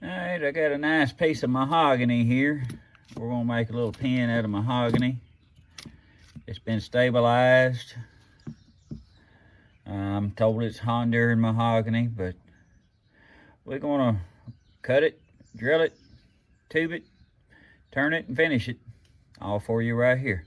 Alright, I got a nice piece of mahogany here. We're going to make a little pen out of mahogany. It's been stabilized. I'm told it's Honduran mahogany, but we're going to cut it, drill it, tube it, turn it, and finish it. All for you right here.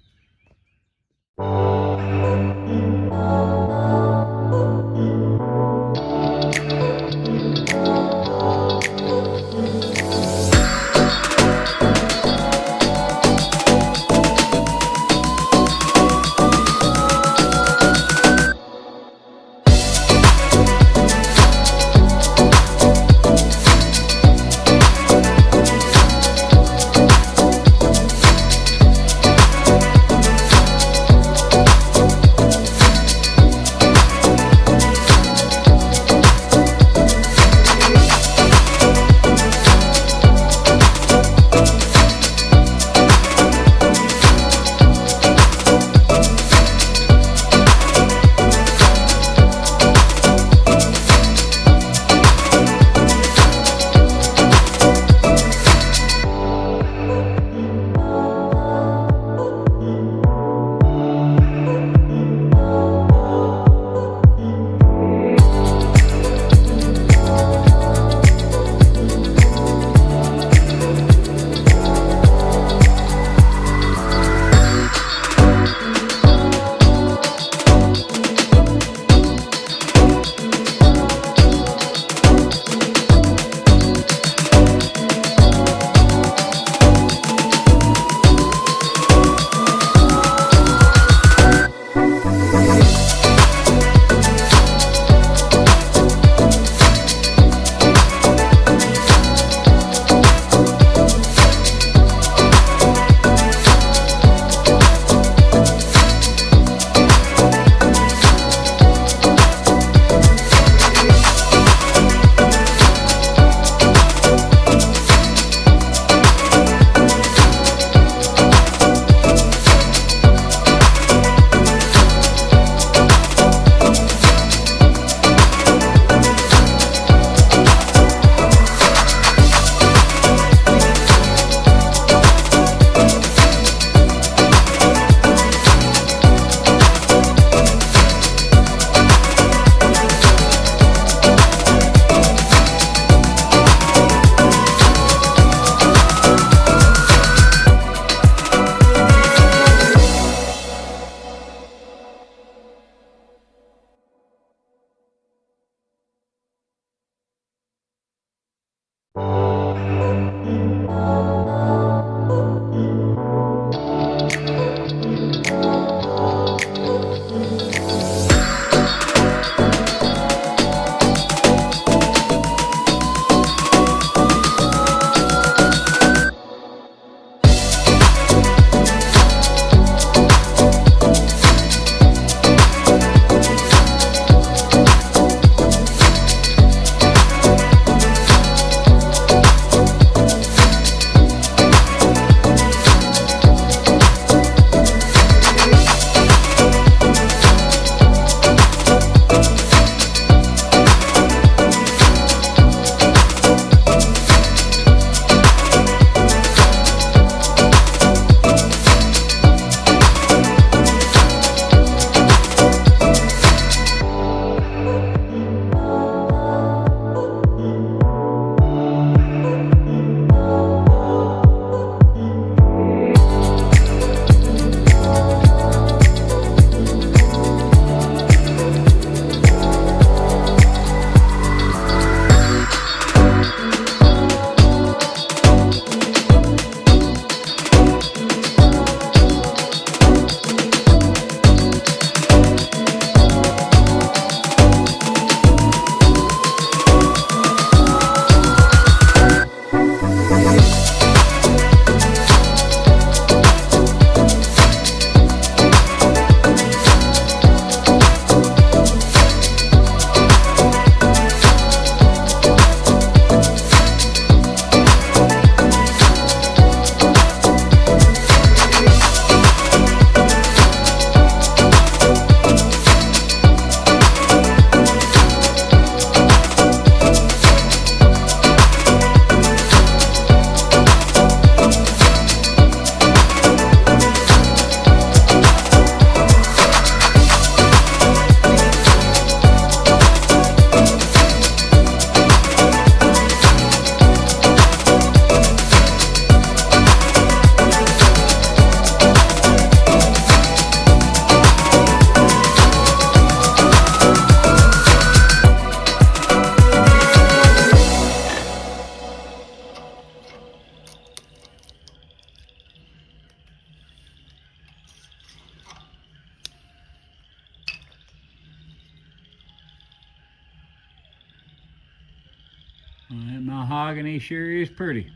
That mahogany sure is pretty.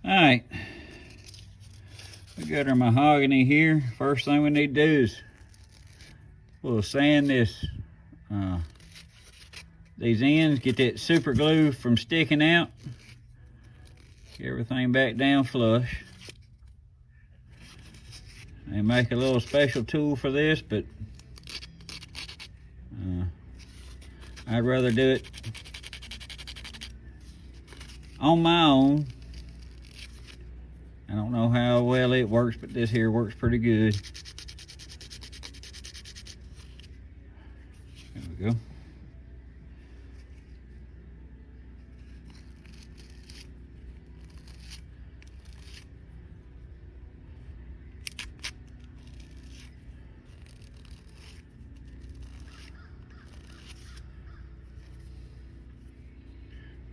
Alright, we got our mahogany here. First thing we need to do is we'll sand these ends, get that super glue from sticking out. Get everything back down flush. They make a little special tool for this, but I'd rather do it on my own. I don't know how well it works, but this here works pretty good. There we go.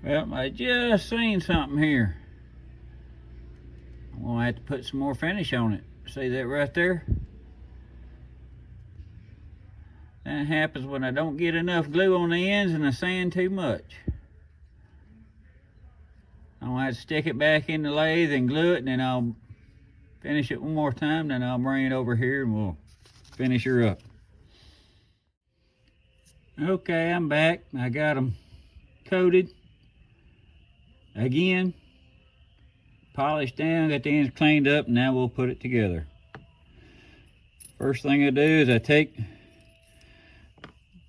Well, I just seen something here. I'm gonna have to put some more finish on it. See that right there? That happens when I don't get enough glue on the ends and I sand too much. I'm gonna have to stick it back in the lathe and glue it, and then I'll finish it one more time, then I'll bring it over here and we'll finish her up. Okay, I'm back. I got them coated. Again, polished down, got the ends cleaned up, and now we'll put it together. First thing I do is I take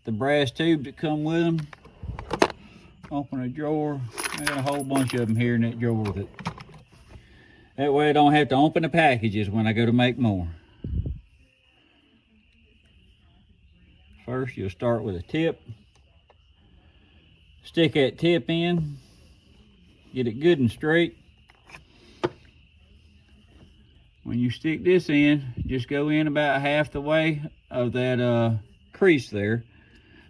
the brass tube that come with them, open a drawer. I got a whole bunch of them here in that drawer with it. That way I don't have to open the packages when I go to make more. First, you'll start with a tip. Stick that tip in. Get it good and straight. When you stick this in, just go in about half the way of that crease there.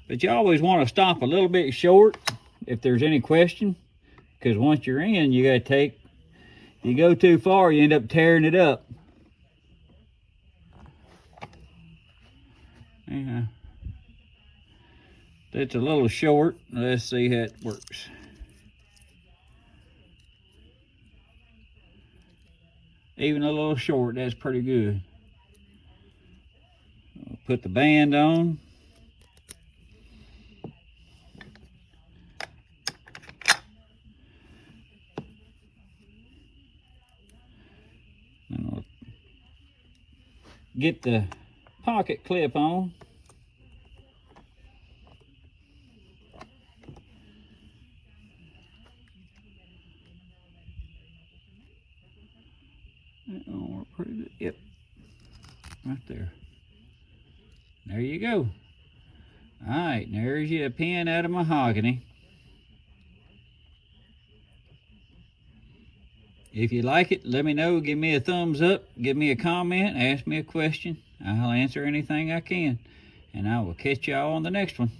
But you always want to stop a little bit short if there's any question, because once you're in, you got to take, if you go too far, you end up tearing it up. Yeah. That's a little short. Let's see how it works. Even a little short, that's pretty good. I'll put the band on. And I'll get the pocket clip on. That'll work pretty good. Yep, right there. There you go. All right, there's your pen out of mahogany. If you like it, let me know. Give me a thumbs up. Give me a comment. Ask me a question. I'll answer anything I can. And I will catch y'all on the next one.